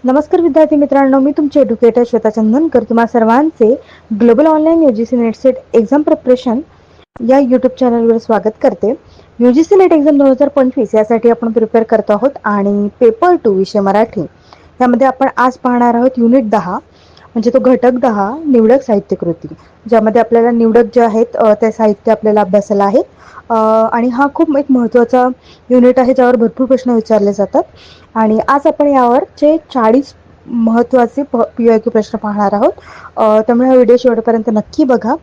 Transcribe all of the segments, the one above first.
नमस्कार विद्यार्थी मित्रांनो, मी तुमचे एड्युकेटर श्वेता चंदनकर तुम्हा सर्वांचे global online UGC net set exam preparation या यूट्यूब चॅनलवर स्वागत करते. UGC नेट एक्झाम 2025 यासाठी आपण प्रिपेअर करत आहोत आणि पेपर 2 विषय मराठी यामध्ये आपण आज पाहणार आहोत युनिट 10 म्हणजे तो घटक 10 निवडक साहित्य कृती, ज्यामध्ये आपल्याला निवडक जे आहेत ते साहित्य आपल्याला अभ्यासाला आहेत आणि हा खूप एक महत्त्वाचा युनिट आहे ज्यावर भरपूर प्रश्न विचारले जातात. आणि आज आपण यावर चे 40 महत्त्वाचे PYQ प्रश्न पाहणार आहोत. त्यामुळे हा व्हिडिओ शेवटपर्यंत नक्की बघा.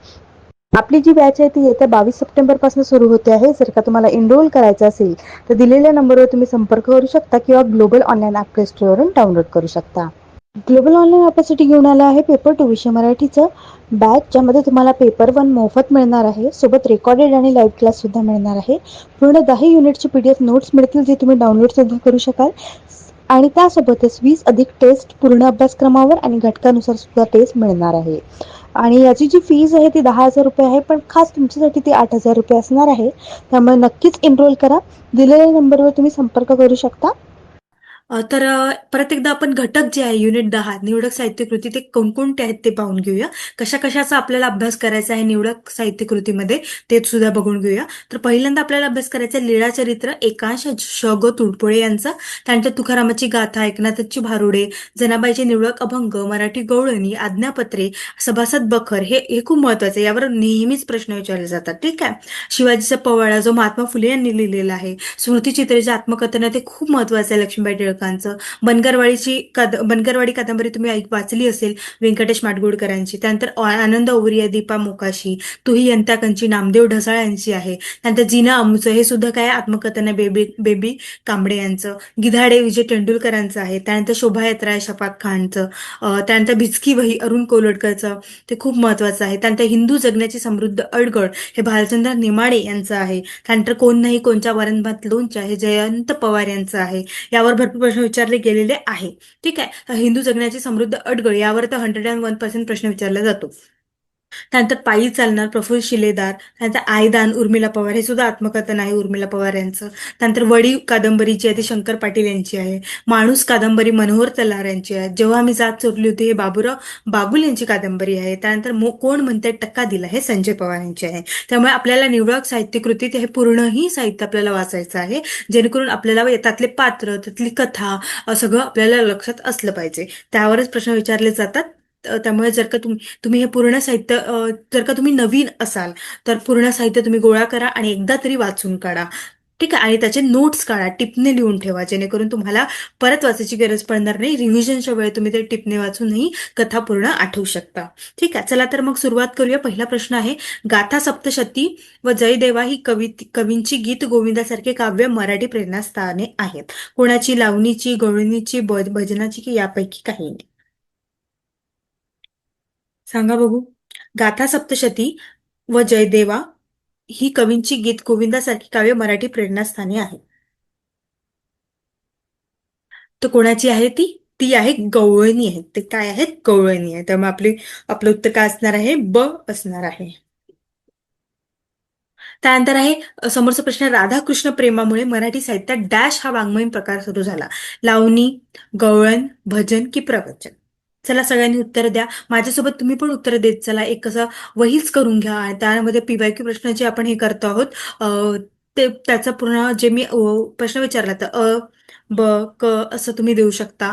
आपली जी बॅच आहे ती येत्या 22 सप्टेंबर पासून सुरू होते आहे. जर का तुम्हाला एनरोल करायचं असेल तर दिलेल्या नंबरवर तुम्ही संपर्क करू शकता किंवा ग्लोबल ऑनलाईन ॲप प्ले स्टोअरवरून डाउनलोड करू शकता. ग्लोबल ऑनलाईन ॲपसाठी घेऊन आला आहे पेपर 2 विषय मराठीचं बॅच, ज्यामध्ये तुम्हाला पेपर 1 मोफत मिळणार आहे, सोबत रेकॉर्डेड आणि लाईव्ह क्लास सुद्धा मिळणार आहे. पूर्ण 10 युनिटची PDF नोट्स मिळतील जे तुम्ही डाउनलोड सुद्धा करू शकाल आणि त्यासोबतच 20 अधिक टेस्ट पूर्ण अभ्यासक्रमावर आणि घटकानुसार सुद्धा टेस्ट मिळणार आहे. आणि याची जी फीज आहे ती 10,000 रुपये आहे, पण खास तुमच्यासाठी ती 8,000 रुपये असणार आहे. त्यामुळे नक्कीच एनरोल करा. दिलेल्या नंबरवर तुम्ही संपर्क करू शकता. तर परत एकदा आपण घटक जे आहे युनिट 10 निवडक साहित्य कृती ते कोणकोणते आहेत ते पाहून घेऊया. कशा कशाचा आपल्याला अभ्यास करायचा आहे निवडक साहित्य कृतीमध्ये ते सुद्धा बघून घेऊया. तर पहिल्यांदा आपल्याला अभ्यास करायचा आहे लीळाचरित्र एकांश श ग तुडपुळे यांचा, त्यानंतर तुकारामाची गाथा, एकनाथाची भारुडे, जनाबाईचे निवडक अभंग, मराठी गवळणी, आज्ञापत्रे, सभासद बखर हे खूप महत्वाचे, यावर नेहमीच प्रश्न विचारले जातात. ठीक आहे. शिवाजीचा पवाडा जो महात्मा फुले यांनी लिहिलेला आहे, स्मृतिचित्रेचे आत्मकथन ते खूप महत्वाचं आहे लक्ष्मीबाई टिळकांचं. बनगरवाडी कादंबरी तुम्ही वाचली असेल व्यंकटेश माडगूळकरांची. त्यानंतर आनंद ओवरिया, दीपा मोकाशी, तुही यंता कंची, नामदेव ढसाळ यांची आहे. त्यानंतर जीना अमूचं हे सुद्धा काय आत्मकथन आहे बेबी बेबी कांबळे यांचं. गिधाडे विजय तेंडुलकरांचं आहे. त्यानंतर शोभायात्रा आहे शफात खानचं. त्यानंतर भिचकी वही अरुण कोलटकरचं, ते खूप महत्वाचं आहे. त्यानंतर हिंदू जगण्याची समृद्ध अडगळ हे भालचंद्र नेमाडे यांचं आहे. त्यानंतर कोण नाही कोणच्या वरणभात लोणच्या हे जयंत पवार यांचं आहे. यावर भरपूर प्रश्न विचारले गेलेले आहे. ठीक आहे. हिंदू जगण्याची समृद्ध अडगळ यावर तर 101% प्रश्न विचारला जातो. त्यानंतर पायी चालणार प्रफुल्ल शिलेदार, त्यानंतर आयदान उर्मिला पवार हे सुद्धा आत्मकथन आहे उर्मिला पवार यांचं. त्यानंतर वडी कादंबरी जी आहे ती शंकर पाटील यांची आहे. माणूस कादंबरी मनोहर तल्हार यांची आहे. जेव्हा मी जात चोरली होती हे बाबूराव बागुल यांची कादंबरी आहे. त्यानंतर कोण म्हणते टक्का दिला हे संजय पवार यांचे आहे. त्यामुळे आपल्याला निवडक साहित्य कृतीत हे पूर्णही साहित्य आपल्याला वाचायचं आहे, जेणेकरून आपल्याला त्यातले पात्र त्यातली कथा सगळं आपल्याला लक्षात असलं पाहिजे. त्यावरच प्रश्न विचारले जातात. त्यामुळे जर का तुम्ही हे पूर्ण साहित्य जर का तुम्ही नवीन असाल तर पूर्ण साहित्य तुम्ही गोळा करा आणि एकदा तरी वाचून काढा. ठीक आहे. आणि त्याचे नोट्स काढा, टिपणे लिहून ठेवा, जेणेकरून तुम्हाला परत वाचायची गरज पडणार नाही. रिव्हिजनच्या वेळी तुम्ही ते टिपणे वाचूनही कथा पूर्ण आठवू शकता. ठीक आहे. चला तर मग सुरुवात करूया. पहिला प्रश्न आहे, गाथा सप्तशती व जयदेवा ही कवींची गीत गोविंदासारखे काव्य मराठी प्रेरणास्थाने आहेत. कोणाची? लावणीची, गवळणीची, भजनाची की यापैकी काही नाही? सांगा बघू. गाथा सप्तशती व जयदेवा ही कवींची गीत गोविंदासारखी काव्य मराठी प्रेरणास्थाने आहेत. तर कोणाची आहे ती? ती आहे गवळणी आहे. ते काय आहेत? गवळणी आहे. त्यामुळे आपलं उत्तर काय असणार आहे? ब असणार आहे. त्यानंतर आहे समोरचा प्रश्न, राधाकृष्ण प्रेमामुळे मराठी साहित्यात डॅश हा वाङ्मयीन प्रकार सुरू झाला. लावणी, गवळण, भजन की प्रवचन? चला सगळ्यांनी उत्तर द्या. माझ्यासोबत तुम्ही पण उत्तर देत चला. एक कसं वहीच करून घ्या आणि त्यामध्ये PYQ प्रश्न जे आपण हे करतो आहोत ते त्याचा पूर्ण जे मी प्रश्न विचारला तर ब क असं तुम्ही देऊ शकता.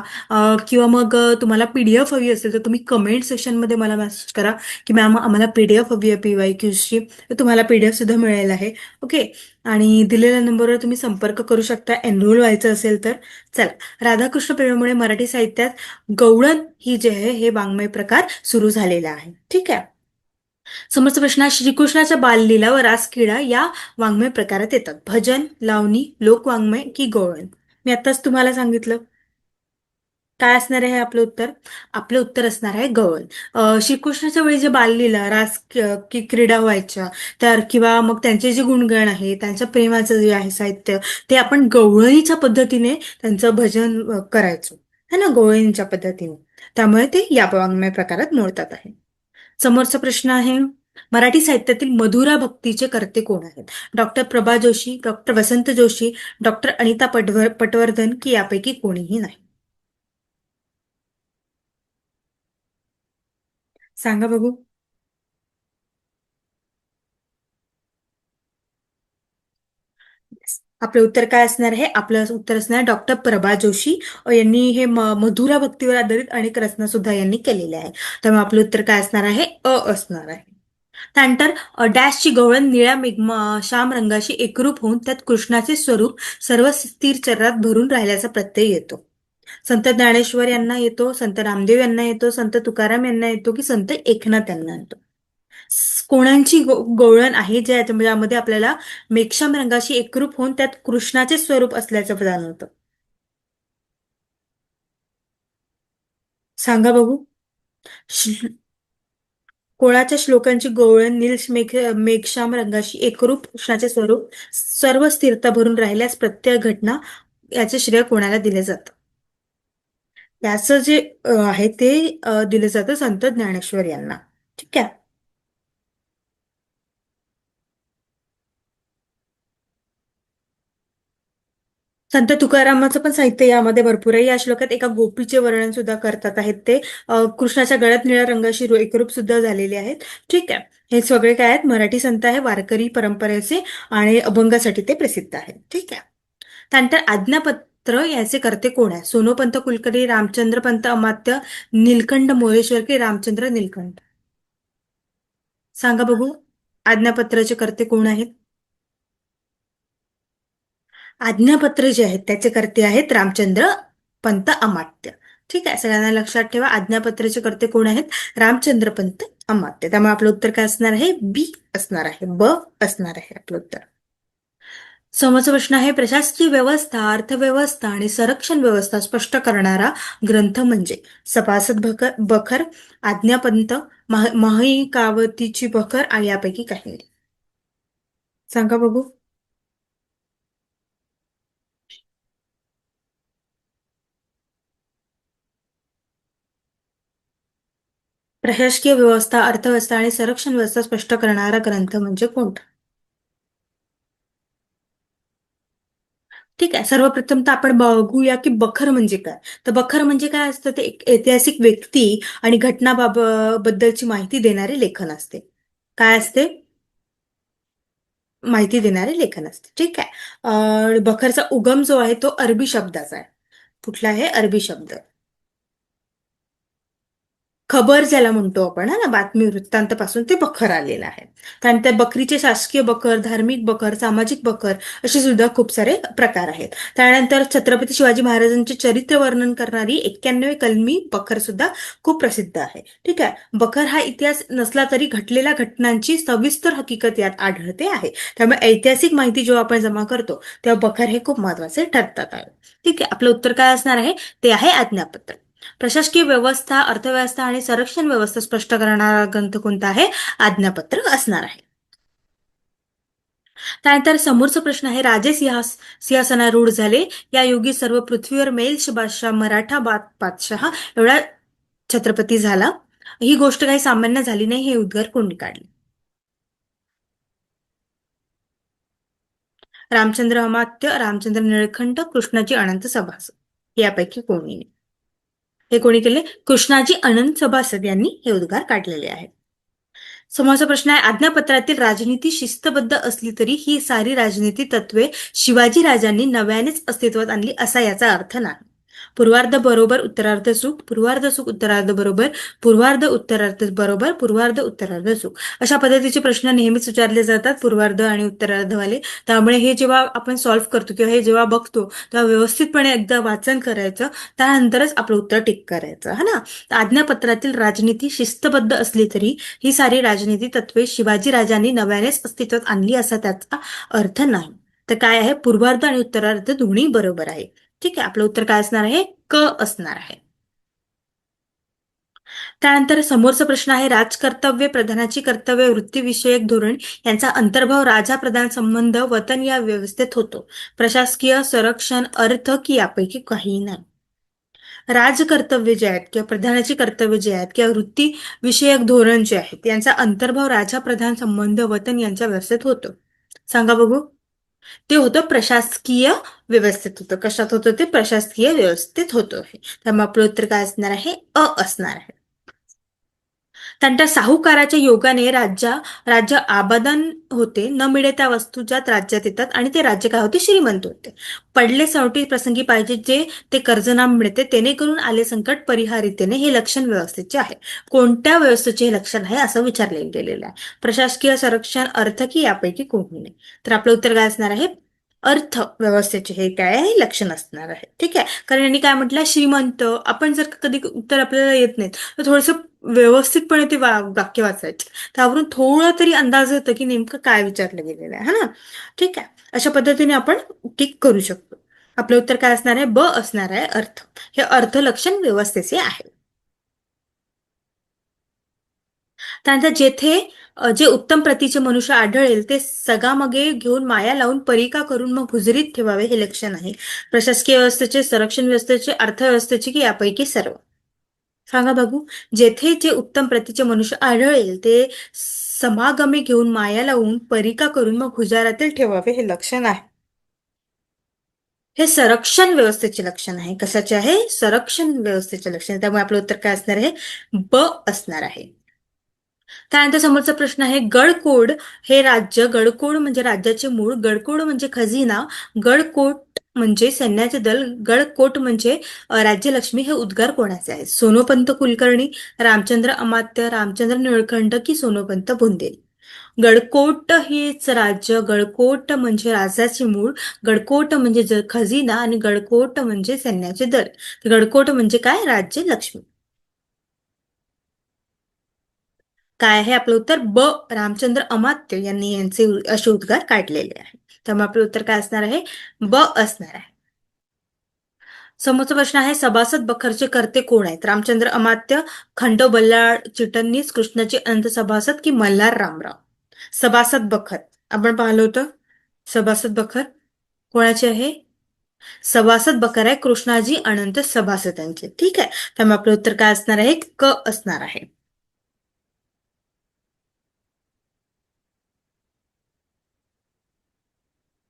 किंवा मग तुम्हाला PDF हवी असेल तर तुम्ही कमेंट सेक्शनमध्ये मला मेसेज करा की मॅम आम्हाला PDF हवी आहे PYQची, तर तुम्हाला PDF सुद्धा मिळेल आहे. ओके. आणि दिलेल्या नंबरवर तुम्ही संपर्क करू शकता एनरोल व्हायचं असेल तर. चला, राधाकृष्ण प्रेमामुळे मराठी साहित्यात गवळण ही जे आहे हे वाङ्मय प्रकार सुरू झालेला आहे. ठीक आहे. समोरचा प्रश्न आहे, श्रीकृष्णाच्या बाललीला व रासक्रीडा या वाङ्मय प्रकारात येतात. भजन, लावणी, लोकवाङ्मय की गवळण? मी आताच तुम्हाला सांगितलं. काय असणार आहे आपलं उत्तर? आपलं उत्तर असणार आहे गवळण. श्रीकृष्णाच्या वेळी जे बाललीला रास की क्रीडा व्हायच्या तर किंवा मग त्यांचे जे गुणगण आहे, त्यांच्या प्रेमाचं जे आहे साहित्य, ते आपण गवळणीच्या पद्धतीने त्यांचं भजन करायचो है ना, गवळणीच्या पद्धतीने. त्यामुळे ते या वाङ्मय प्रकारात मोडतात आहे. समोरचा प्रश्न आहे, मराठी साहित्यातील मधुरा भक्तीचे कर्ते कोण आहेत? डॉक्टर प्रभा जोशी, डॉक्टर वसंत जोशी, डॉक्टर अनिता पटवर्धन की यापैकी कोणीही नाही? सांगा बघू. आपलं उत्तर काय असणार आहे? आपलं उत्तर असणार डॉक्टर प्रभा जोशी यांनी हे मधुरा भक्तीवर आधारित अनेक रचना सुद्धा यांनी केलेल्या आहे. त्यामुळे आपलं उत्तर काय असणार आहे? असणार आहे. त्यानंतर डॅशची गवळण निळ्या श्याम रंगाशी एकरूप होऊन त्यात कृष्णाचे स्वरूप सर्व स्थिर चरात भरून राहिल्याचा प्रत्यय येतो. संत ज्ञानेश्वर यांना येतो, संत रामदेव यांना येतो, संत तुकाराम यांना येतो की संत एकनाथ यांना येतो? कोणाची गवळण आहे ज्यामध्ये आपल्याला मेघश्याम रंगाशी एकरूप होऊन त्यात कृष्णाचे स्वरूप असल्याचं जाणवतं? सांगा बघू. श्ल- कोणाच्या श्लोकांची गवळण मेघश्याम रंगाशी एकरूप कृष्णाचे स्वरूप सर्व स्थिरता भरून राहिल्यास प्रत्येक घटना याचे श्रेय कोणाला दिले जातं? याचं जे आहे ते दिलं जातं संत ज्ञानेश्वर यांना. ठीक आहे. संत तुकारामाचं पण साहित्य यामध्ये भरपूर आहे. या श्लोकात एका गोपीचे वर्णन सुद्धा करतात आहेत ते. कृष्णाच्या गळ्यात निळ्या रंगाशी एकरूप सुद्धा झालेले आहेत. ठीक आहे. हे सगळे काय आहेत? मराठी संत आहे, वारकरी परंपरेचे आणि अभंगासाठी ते प्रसिद्ध आहेत. ठीक आहे. त्यानंतर आज्ञापत्र याचे कर्ते कोण आहे? सोनोपंत कुलकर्णी, रामचंद्र पंत अमात्य, नीलकंठ मोरेश्वर की रामचंद्र नीलकंठ? सांगा बघू. आज्ञापत्राचे कर्ते कोण आहेत? आज्ञापत्र जे आहेत त्याचे कर्ते आहेत रामचंद्र पंत अमात्य. ठीक आहे. सगळ्यांना लक्षात ठेवा, आज्ञापत्राचे कर्ते कोण आहेत? रामचंद्र पंत अमात्य. त्यामुळे आपलं उत्तर काय असणार आहे? बी असणार आहे. ब असणार आहे आपलं उत्तर. समोरचा प्रश्न आहे, प्रशासकीय व्यवस्था, अर्थव्यवस्था आणि संरक्षण व्यवस्था स्पष्ट करणारा ग्रंथ म्हणजे? सभासद बखर, आज्ञापंत, महिकावतीची बखर आणि यापैकी काही? सांगा बघू. प्रशासकीय व्यवस्था, अर्थव्यवस्था आणि संरक्षण व्यवस्था स्पष्ट करणारा ग्रंथ म्हणजे कोणता? ठीक आहे. सर्वप्रथम तर आपण बघूया की बखर म्हणजे काय. तर बखर म्हणजे काय असतं? ते एक ऐतिहासिक व्यक्ती आणि बद्दलची माहिती देणारे लेखन असते. काय असते? माहिती देणारे लेखन असते. ठीक आहे. बखरचा उगम जो आहे तो अरबी शब्दाचा आहे. कुठला आहे? अरबी शब्द. खबर ज्याला म्हणतो आपण, हा ना, बातमी वृत्तांतपासून ते बखर आलेलं आहे. त्यानंतर बकरीचे शासकीय बखर, धार्मिक बखर, सामाजिक बखर असे सुद्धा खूप सारे प्रकार आहेत. त्यानंतर छत्रपती शिवाजी महाराजांचे चरित्र वर्णन करणारी 91 कलमी बखर सुद्धा खूप प्रसिद्ध आहे. ठीक आहे. बखर हा इतिहास नसला तरी घडलेल्या घटनांची सविस्तर हकीकत यात आढळते आहे. त्यामुळे ऐतिहासिक माहिती जेव्हा आपण जमा करतो तेव्हा बखर हे खूप महत्वाचे ठरतात आहे. ठीक आहे. आपलं उत्तर काय असणार आहे? ते आहे आज्ञापत्र. प्रशासकीय व्यवस्था, अर्थव्यवस्था आणि संरक्षण व्यवस्था स्पष्ट करणारा ग्रंथ कोणता आहे? आज्ञापत्र असणार आहे. त्यानंतर समोरचा प्रश्न आहे, राजे सिंहासनारूढ झाले या योगी सर्व पृथ्वीवर मेल्श बादशाह मराठा बादशाह एवढा छत्रपती झाला. ही गोष्ट काही सामान्य झाली नाही, हे उद्गार कोणी काढले? रामचंद्र अमात्य, रामचंद्र निळकंठ, कृष्णाजी अनंत सभासद यापैकी कोणी नाही? हे कोणी केले? कृष्णाजी अनंत सभासद यांनी हे उद्गार काढलेले आहेत. समोरचा प्रश्न आहे, आज्ञापत्रातील राजनीती शिस्तबद्ध असली तरी ही सारी राजनीती तत्वे शिवाजी राजांनी नव्यानेच अस्तित्वात आणली असा याचा अर्थ नाही. पूर्वार्ध बरोबर उत्तरार्ध सुख, पूर्वार्ध सुख उत्तरार्ध बरोबर, पूर्वार्ध उत्तरार्ध बरोबर, पूर्वार्ध उत्तरार्ध सुख अशा पद्धतीचे प्रश्न नेहमीच विचारले जातात, पूर्वार्ध आणि उत्तरार्धवाले. त्यामुळे हे जेव्हा आपण सॉल्व्ह करतो किंवा हे जेव्हा बघतो तेव्हा व्यवस्थितपणे एकदा वाचन करायचं, त्यानंतरच आपलं उत्तर टिक करायचं, हा ना. आज्ञापत्रातील राजनीती शिस्तबद्ध असली तरी ही सारी राजनीती तत्वे शिवाजी राजांनी नव्यानेच अस्तित्वात आणली असा त्याचा अर्थ नाही. तर काय आहे? पूर्वार्ध आणि उत्तरार्ध दोन्ही बरोबर आहे. ठीक आहे. आपलं उत्तर काय असणार आहे? क असणार आहे. त्यानंतर समोरचा प्रश्न आहे, राजकर्तव्य, प्रधानाची कर्तव्य, वृत्तीविषयक धोरण यांचा अंतर्भाव राजा प्रधान संबंध वतन या व्यवस्थेत होतो. प्रशासकीय, संरक्षण, अर्थ की यापैकी काही नाही? राजकर्तव्य जे आहेत किंवा प्रधानाची कर्तव्य जे आहेत किंवा वृत्ती विषयक धोरण जे आहेत यांचा अंतर्भाव राजा प्रधान संबंध वतन यांच्या व्यवस्थेत होतो. सांगा बघू. ते होतं प्रशासकीय व्यवस्थेत होतं. कशात होतं ते? प्रशासकीय व्यवस्थेत होतं. त्यामुळे आपलं उत्तर काय असणार आहे? असणार आहे. त्यांच्या साहुकाराच्या योगाने राज्य आबादन होते, न मिळे त्या वस्तू ज्यात राज्यात येतात आणि ते राज्य काय होते, श्रीमंत होते. पडले सवटी प्रसंगी पाहिजे जे ते कर्जनाम मिळते, तेणे करून आले संकट परिहारितेने, हे लक्षण व्यवस्थेचे आहे. कोणत्या व्यवस्थेचे हे लक्षण आहे असं विचारले गेलेलं आहे. प्रशासकीय संरक्षण, अर्थ की यापैकी कोणती नाही. तर आपलं उत्तर काय असणार आहे, अर्थ व्यवस्थेचे हे काय आहे, लक्षण असणार आहे. ठीक आहे, कारण यांनी काय म्हटलं, श्रीमंत. आपण जर कधी उत्तर आपल्याला येत नाहीत तर थोडस व्यवस्थितपणे ते वाक्य वाचायचे, त्यावरून थोडा तरी अंदाज येतो की नेमकं काय विचारलं गेलेलं आहे, है ना. ठीक आहे, अशा पद्धतीने आपण टिक करू शकतो. आपलं उत्तर काय असणार आहे, ब असणार आहे, अर्थ. हे अर्थ लक्षण व्यवस्थेचे आहे. त्यानंतर जेथे जे उत्तम प्रतीचे मनुष्य आढळेल ते सगामगे घेऊन माया लावून परिका करून मग हुजरीत ठेवावे, हे लक्षण आहे. प्रशासकीय व्यवस्थेचे, संरक्षण व्यवस्थेचे, अर्थव्यवस्थेचे की यापैकी सर्व. सांगा बघू. जेथे जे उत्तम प्रतीचे मनुष्य आढळेल ते समागमे घेऊन माया लावून परिका करून मग हुजारातील ठेवावे, हे लक्षण आहे. हे संरक्षण व्यवस्थेचे लक्षण आहे. कशाचे आहे, संरक्षण व्यवस्थेचे लक्षण. त्यामुळे आपलं उत्तर काय असणार आहे, ब असणार आहे. त्यानंतर समोरचा प्रश्न आहे, गडकोट हे राज्य, गडकोट म्हणजे राज्याचे मूळ, गडकोट म्हणजे खजिना, गडकोट म्हणजे सैन्याचे दल, गडकोट म्हणजे राज्यलक्ष्मी, हे उद्गार कोणाचे आहेत. सोनोपंत कुलकर्णी, रामचंद्र अमात्य, रामचंद्र निळकंठ की सोनोपंत बुंदेल. गडकोट हेच राज्य, गडकोट म्हणजे राजाचे मूळ, गडकोट म्हणजे खजिना आणि गडकोट म्हणजे सैन्याचे दल. गडकोट म्हणजे काय, राज्य लक्ष्मी. काय आहे आपलं उत्तर, ब रामचंद्र अमात्य यांनी यांचे असे उद्गार काढलेले आहे. त्यामुळे आपलं उत्तर काय असणार आहे, ब असणार आहे. समोरचा प्रश्न आहे, सभासद बखरचे कर्ते कोण आहेत. रामचंद्र अमात्य, खंडो बल्लाळ चिटणीस, कृष्णाची अनंत सभासद की मल्हार रामराव. सभासद बखर आपण पाहिलं होतं. सभासद बखर कोणाचे आहे, सभासद बखर आहे कृष्णाजी अनंत सभासदांचे. ठीक आहे, त्यामुळे आपलं उत्तर काय असणार आहे, क असणार आहे.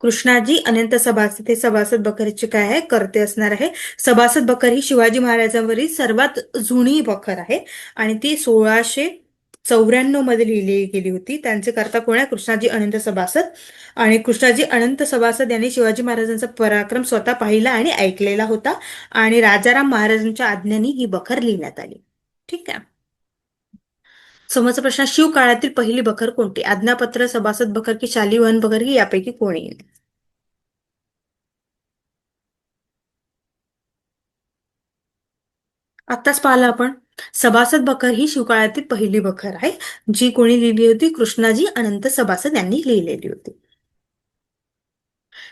कृष्णाजी अनंत सभासद हे सभासद बखरचे काय आहे, कर्ते असणार आहे. सभासद बखर ही शिवाजी महाराजांवरील सर्वात जुनी बखर आहे आणि ती 1694 मध्ये लिहिली गेली होती. त्यांचे कर्ता कोण आहे, कृष्णाजी अनंत सभासद. आणि कृष्णाजी अनंत सभासद यांनी शिवाजी महाराजांचा पराक्रम स्वतः पाहिला आणि ऐकलेला होता आणि राजाराम महाराजांच्या आज्ञानी ही बखर लिहिण्यात आली. ठीक आहे. समोरचा प्रश्न, शिव काळातील पहिली बखर कोणती. आज्ञापत्र, सभासद बखर की शालिवाहन बखर की यापैकी कोणी. आत्ताच पाहिलं आपण. सभासद बखर ही शिवकाळातील पहिली बखर आहे, जी कोणी लिहिली होती, कृष्णाजी अनंत सभासद यांनी लिहिलेली होती.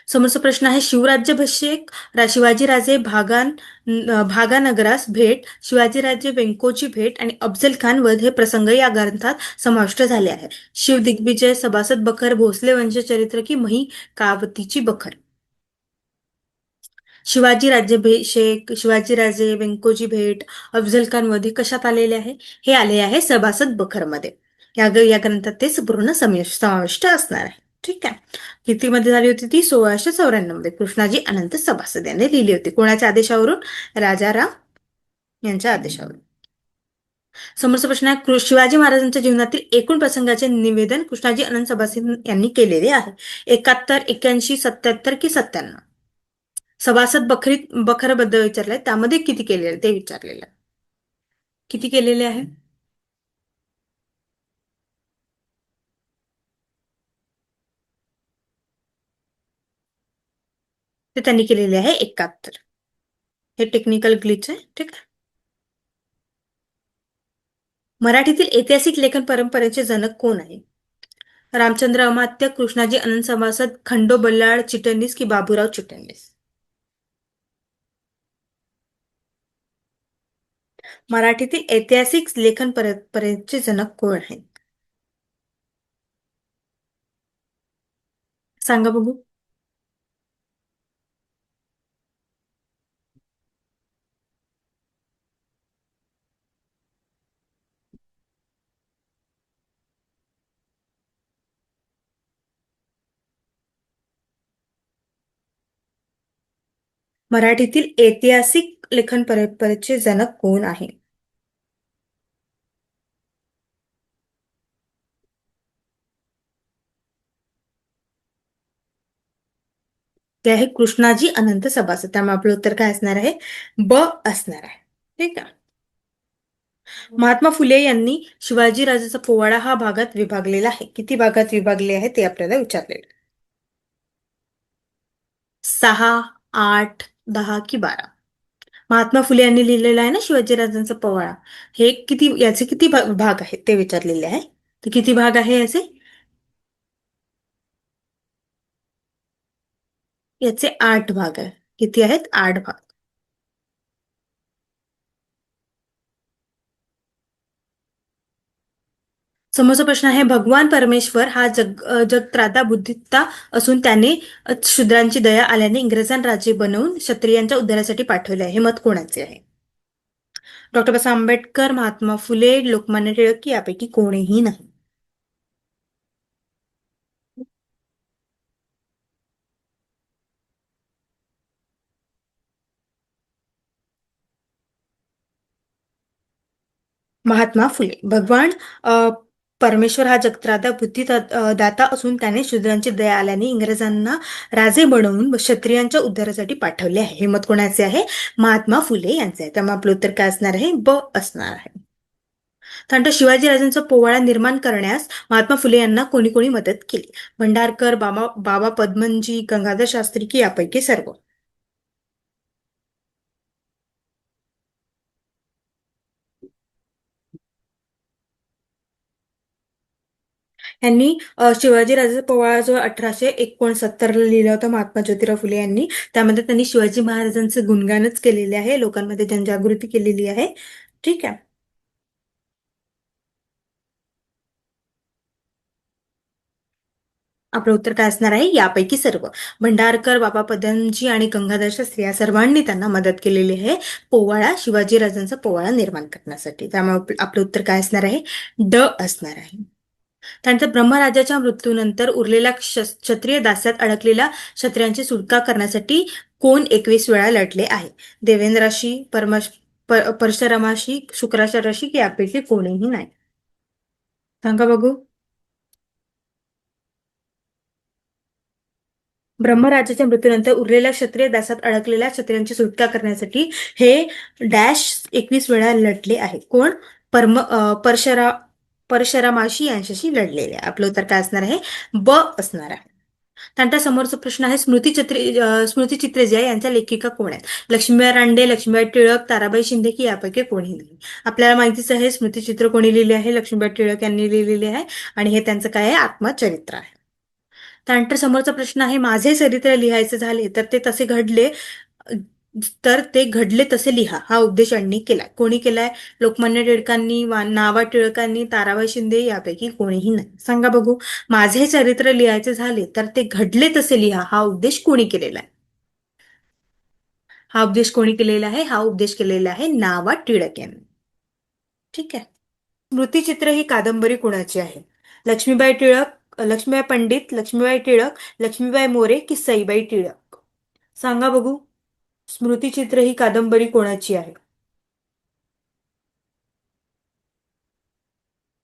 समोरचा प्रश्न आहे, शिवराज्याभिषेक शिवाजीराजे भागानगरास भेट, शिवाजीराजे व्यंकोची भेट आणि अफजल खान वध हे प्रसंग या ग्रंथात समाविष्ट झाले आहेत. शिव दिग्विजय, सभासद बखर, भोसले वंशचरित्र की मही कावतीची बखर. शिवाजी राज्याभिषेक, शिवाजीराजे व्यंकोची भेट, अफजल खान वध कशात आलेले आहे, हे आले आहे सभासद बखरमध्ये. या ग्रंथात ते पूर्ण समाविष्ट असणार आहे. ठीक आहे. किती मध्ये झाली होती ती, 1694 मध्ये कृष्णाजी अनंत सभासद यांनी लिहिली होती. कोणाच्या आदेशावरून, राजाराम यांच्या आदेशावरून. समोरचा प्रश्न आहे, शिवाजी महाराजांच्या जीवनातील एकूण प्रसंगाचे निवेदन कृष्णाजी अनंत सभासद यांनी केलेले आहे. 71, 81, 77 की 97. सभासद बखरबद्दल विचारलंय, त्यामध्ये किती केलेले ते विचारलेलं आहे. किती केलेले आहे, ते त्यांनी केलेले आहे 71. हे टेक्निकल ग्लिच आहे. ठीक आहे. मराठीतील ऐतिहासिक लेखन परंपरेचे जनक कोण आहे. रामचंद्र अमात्य, कृष्णाजी अनंत सभासद, खंडो बल्लाळ चिटणीस की बाबूराव चिटणीस. मराठीतील ऐतिहासिक लेखन परंपरेचे जनक कोण आहेत, सांगा बघू. मराठीतील ऐतिहासिक लेखन परंपरेचे जनक कोण आहे. ते आहे कृष्णाजी अनंत सभासद. त्यामुळे आपलं उत्तर काय असणार आहे? ब असणार आहे. ठीक आहे. महात्मा फुले यांनी शिवाजी राजाचा पोवाडा हा भागात विभागलेला आहे. किती भागात विभागले आहे ते आपल्याला विचारलेले. 6, 8, 10 की 12? महात्मा फुले यांनी लिहिलेला आहे ना शिवाजी राजांचा पोवाडा. हे किती, याचे किती भाग आहेत ते विचारलेले आहे. तर किती भाग आहे याचे? याचे 8 भाग आहे. किती आहेत? 8 भाग. समोरचा प्रश्न आहे, भगवान परमेश्वर हा जगत्राता बुद्धिता असून त्याने शूद्रांची दया आल्याने इंग्रजांना राजे बनवून क्षत्रियांच्या उद्धारासाठी पाठवले आहे. हे मत कोणाचे आहे? डॉक्टर बाबासाहेब आंबेडकर, महात्मा फुले, लोकमान्य टिळक यापैकी कोणीही नाही. महात्मा फुले. भगवान परमेश्वर हा जगत्राता दाता असून त्याने शूद्रांची दया आल्याने इंग्रजांना राजे बनवून क्षत्रियांच्या उद्धारासाठी पाठवले आहे. हे मत कोणाचे आहे? महात्मा फुले यांचे आहे. त्यामुळे आपलं उत्तर काय असणार आहे? ब असणार आहे. त्यानंतर शिवाजी राजांचा पोवाडा निर्माण करण्यास महात्मा फुले यांना कोणी कोणी मदत केली? भंडारकर, बाबा बाबा पद्मनजी, गंगाधर शास्त्री की यापैकी सर्व? यांनी शिवाजी राजाचा पोवाडा जो 1869 ला लिहिला होता महात्मा ज्योतिराव फुले यांनी, त्यामध्ये त्यांनी शिवाजी महाराजांचे गुणगानच केलेले आहे, लोकांमध्ये जनजागृती केलेली आहे. ठीक आहे. आपलं उत्तर काय असणार आहे? यापैकी सर्व. भंडारकर, बाबा पदमजी आणि गंगाधर शास्त्री या सर्वांनी त्यांना मदत केलेली आहे पोवाडा, शिवाजी राजांचा पोवाडा निर्माण करण्यासाठी. त्यामुळे आपलं उत्तर काय असणार आहे? ड असणार आहे. त्यानंतर ब्रह्मराजाच्या मृत्यूनंतर उरलेल्या क्षत्रिय दास्यात अडकलेल्या क्षत्रियांची सुटका करण्यासाठी कोण 21 वेळा लढले आहे? देवेंद्राशी, परशुरामाशी, शुक्राचार्याशी की यापैकी कोणीही नाही? सांगा बघू. ब्रह्मराजाच्या मृत्यूनंतर उरलेल्या क्षत्रिय दासात अडकलेल्या क्षत्रियांची सुटका करण्यासाठी हे डॅश 21 वेळा लढले आहे. कोण? परशुरामाशी यांच्याशी लढलेले आहे. आपलं उत्तर काय असणार आहे? ब असणार आहे. त्यानंतर समोरचा प्रश्न आहे, स्मृतिचित्रे जे आहे यांच्या लेखिका कोण आहेत? लक्ष्मीबाई रांडे, लक्ष्मीबाई टिळक, ताराबाई शिंदे की यापैकी कोणी नाही? आपल्याला माहितीच आहे स्मृतिचित्र कोणी लिहिले आहे? लक्ष्मीबाई टिळक यांनी लिहिलेले आहे आणि हे त्यांचं काय आहे? आत्मचरित्र आहे. त्यानंतर समोरचा प्रश्न आहे, माझे चरित्र लिहायचे झाले तर ते घडले तसे लिहा हा उपदेश यांनी केलाय. कोणी केलाय? लोकमान्य टिळकांनी, नावा टिळकांनी, ताराबाई शिंदे यापैकी कोणीही नाही? सांगा बघू. माझे चरित्र लिहायचे झाले तर ते घडले तसे लिहा हा उपदेश कोणी केलेला आहे? हा उपदेश कोणी केलेला आहे? हा उपदेश केलेला आहे नावा टिळक यांनी. ठीक आहे. स्मृतिचित्र ही कादंबरी कोणाची आहे? लक्ष्मीबाई टिळक, लक्ष्मीबाई पंडित, लक्ष्मीबाई टिळक, लक्ष्मीबाई मोरे की सईबाई टिळक? सांगा बघू. स्मृतिचित्र ही कादंबरी कोणाची आहे?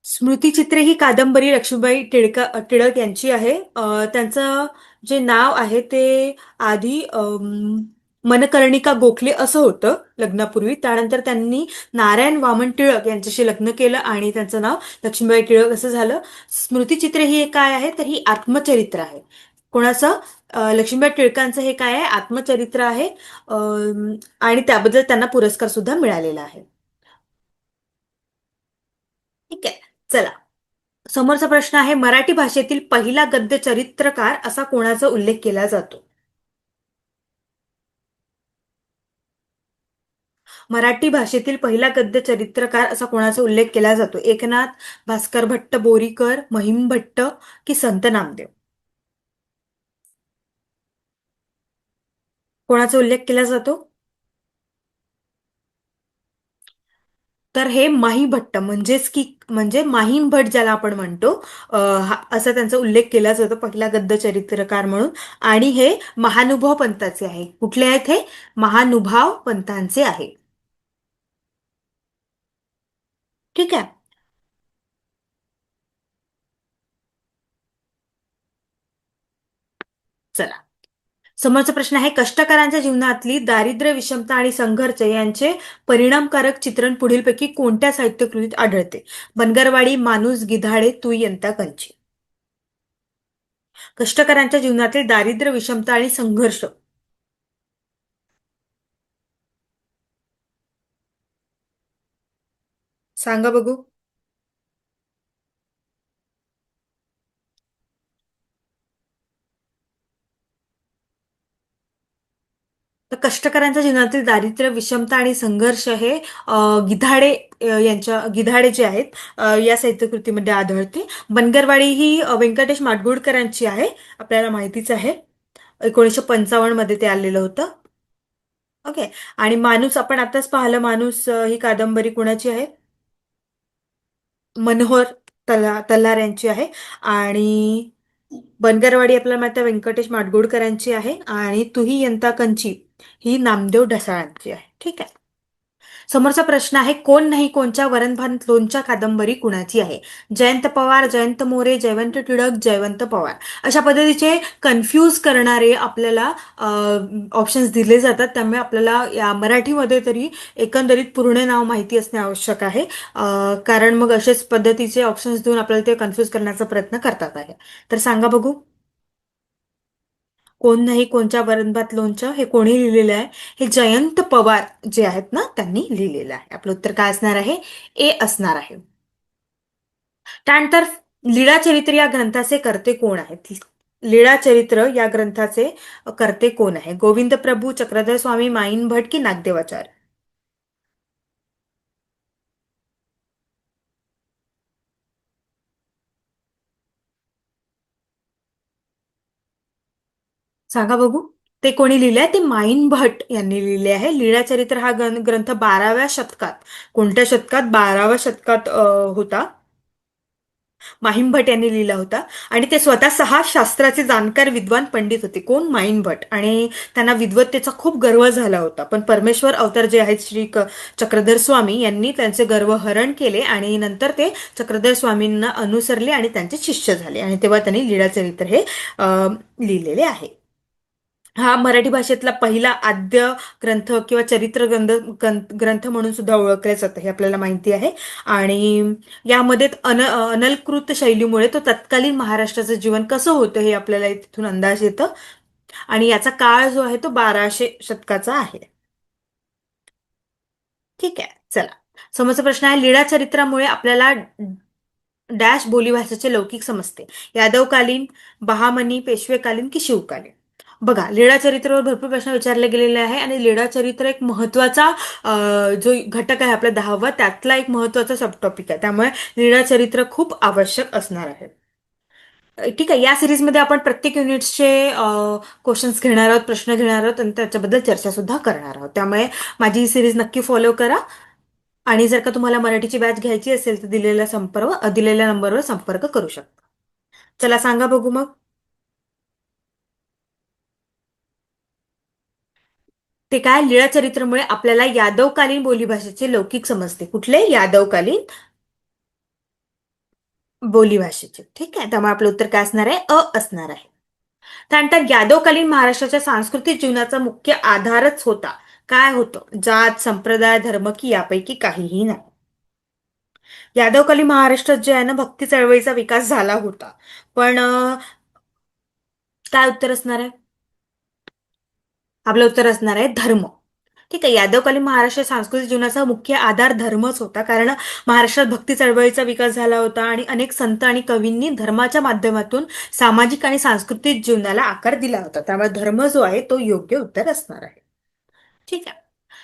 स्मृतिचित्रे ही कादंबरी लक्ष्मीबाई टिळक यांची आहे. त्यांचं जे नाव आहे ते आधी मनकर्णिका गोखले असं होतं लग्नापूर्वी. त्यानंतर त्यांनी नारायण वामन टिळक यांच्याशी लग्न केलं आणि त्यांचं नाव लक्ष्मीबाई टिळक असं झालं. स्मृतिचित्रे ही काय आहे? तर ही आत्मचरित्र आहे. कोणाचं? लक्ष्मीबाई टिळकांचं हे काय आहे? आत्मचरित्र आहे. आणि त्याबद्दल त्यांना पुरस्कार सुद्धा मिळालेला आहे. ठीक आहे. चला. समोरचा प्रश्न आहे, मराठी भाषेतील पहिला गद्य चरित्रकार असा कोणाचा उल्लेख केला जातो? मराठी भाषेतील पहिला गद्य चरित्रकार असा कोणाचा उल्लेख केला जातो? एकनाथ, भास्कर भट्ट बोरीकर, महिम भट्ट की संत नामदेव? कोणाचा उल्लेख केला जातो? तर हे माही भट्ट म्हणजे माहीम भट्ट ज्याला आपण म्हणतो, असा त्यांचा उल्लेख केला जातो पहिला गद्य चरित्रकार म्हणून. आणि हे महानुभाव पंथाचे आहे. कुठले आहेत हे? महानुभाव पंथांचे आहे. ठीक आहे. चला. समोरचा प्रश्न आहे, कष्टकऱ्यांच्या जीवनातली दारिद्र्य, विषमता आणि संघर्ष यांचे परिणामकारक चित्रण पुढीलपैकी कोणत्या साहित्यकृतीत आढळते? बनगरवाडी, माणूस, गिधाडे, तुयंता, कंची. कष्टकऱ्यांच्या जीवनातील दारिद्र्य, विषमता आणि संघर्ष. सांगा बघू. तर कष्टकऱ्यांच्या जीवनातील दारिद्र्य, विषमता आणि संघर्ष हे गिधाडे यांच्या गिधाडे जे आहेत या साहित्यकृतीमध्ये आढळते. बनगरवाडी ही व्यंकटेश माडगूळकरांची आहे, आपल्याला माहितीच आहे. 1955 मध्ये ते आलेलं होतं. ओके. आणि माणूस आपण आताच पाहिलं, माणूस ही कादंबरी कुणाची आहे? मनोहर तल्हार यांची आहे. आणि बनगरवाडी आपल्याला माहिती आहे व्यंकटेश माडगूळकरांची आहे. आणि तुही यंता कंची ही नामदेव ढसाळांची आहे. ठीक आहे. समोरचा प्रश्न आहे, कोण नाही कोणच्या वरणभात लोणच्या कादंबरी कुणाची आहे? जयंत पवार, जयंत मोरे, जयवंत टिळक, जयवंत पवार. अशा पद्धतीचे कन्फ्यूज करणारे आपल्याला ऑप्शन्स दिले जातात, त्यामुळे आपल्याला या मराठीमध्ये तरी एकंदरीत पूर्ण नाव माहिती असणे आवश्यक आहे. कारण मग असेच पद्धतीचे ऑप्शन्स देऊन आपल्याला ते कन्फ्यूज करण्याचा प्रयत्न करतात आहे. तर सांगा बघू. कोण नाही कोणच्या वरणभात लोणचं हे कोणी लिहिलेलं आहे? हे जयंत पवार जे आहेत ना, त्यांनी लिहिलेलं आहे. आपलं उत्तर काय असणार आहे? ए असणार आहे. त्यानंतर लीळाचरित्र या ग्रंथाचे कर्ते कोण आहेत? लीळाचरित्र या ग्रंथाचे कर्ते कोण आहे? गोविंद प्रभू, चक्रधर स्वामी, माईन भट की नागदेवाचार्य. सांगा बघू. ते कोणी लिहिलंय? ते माईन भट यांनी लिहिले आहे. लीळाचरित्र हा ग्रंथ 12व्या शतकात, कोणत्या शतकात? 12व्या शतकात होता. माहीम भट यांनी लिहिला होता. आणि ते स्वतः 6 शास्त्राचे जाणकार विद्वान पंडित होते. कोण? माहीम भट. आणि त्यांना विद्वत्तेचा खूप गर्व झाला होता. पण परमेश्वर अवतार जे आहेत श्री चक्रधर स्वामी यांनी त्यांचे गर्व हरण केले आणि नंतर ते चक्रधर स्वामींना अनुसरले आणि त्यांचे शिष्य झाले. आणि तेव्हा त्यांनी लीळाचरित्र हे लिहिलेले आहे. हा मराठी भाषेतला पहिला आद्य ग्रंथ किंवा चरित्र ग्रंथ म्हणून सुद्धा ओळखले जातं, हे आपल्याला माहिती आहे. आणि यामध्ये अनलकृत शैलीमुळे तो तत्कालीन महाराष्ट्राचं जीवन कसं होतं हे आपल्याला तिथून अंदाज येतं. आणि याचा काळ जो आहे तो 1200 शतकाचा आहे. ठीक आहे, चला. समोरचा प्रश्न आहे, लीळा चरित्रामुळे आपल्याला डॅश बोलीभाषेचे लौकिक समजते? यादवकालीन, बहामनी, पेशवेकालीन की शिवकालीन? बघा, लीळा चरित्रावर भरपूर प्रश्न विचारले गेलेले आहे. आणि लीळा चरित्र एक महत्वाचा जो घटक आहे आपला 10वा, त्यातला एक महत्वाचा सब टॉपिक आहे. त्यामुळे लीळा चरित्र खूप आवश्यक असणार आहे. ठीक आहे. या सिरीजमध्ये आपण प्रत्येक युनिट्सचे क्वेश्चन्स घेणार आहोत, प्रश्न घेणार आहोत आणि त्याच्याबद्दल चर्चा सुद्धा करणार आहोत. त्यामुळे माझी ही सिरीज नक्की फॉलो करा. आणि जर का तुम्हाला मराठीची बॅच घ्यायची असेल तर दिलेल्या नंबरवर संपर्क करू शकता. चला सांगा बघू मग. ते काय? लीळा चरित्रमुळे आपल्याला यादवकालीन बोलीभाषेचे लौकिक समजते. कुठले? यादवकालीन बोलीभाषेचे. ठीक आहे. त्यामुळे आपलं उत्तर काय असणार आहे? अ असणार आहे. त्यानंतर यादवकालीन महाराष्ट्राच्या सांस्कृतिक जीवनाचा मुख्य आधारच होता. काय होतं? जात, संप्रदाय, धर्म की यापैकी काहीही नाही. यादवकालीन महाराष्ट्रात जे आहे ना, भक्ती चळवळीचा विकास झाला होता. पण काय उत्तर असणार आहे? आपलं उत्तर असणार आहे धर्म. ठीक आहे. यादवकालीन महाराष्ट्र सांस्कृतिक जीवनाचा मुख्य आधार धर्मच होता. कारण महाराष्ट्रात भक्ती चळवळीचा विकास झाला होता आणि अनेक संत आणि कवींनी धर्माच्या माध्यमातून सामाजिक आणि सांस्कृतिक जीवनाला आकार दिला होता. त्यामुळे धर्म जो आहे तो योग्य उत्तर असणार आहे. ठीक आहे.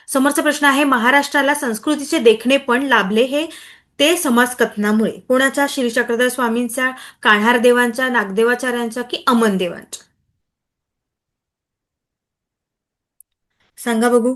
समोरचा प्रश्न आहे, महाराष्ट्राला संस्कृतीचे देखणे पण लाभले हे ते समाज कथनामुळे. कोणाच्या? श्री चक्रधर स्वामींच्या, कान्हार देवांच्या, नागदेवाचार्यांच्या की अमन देवांच्या? सांगा बघू.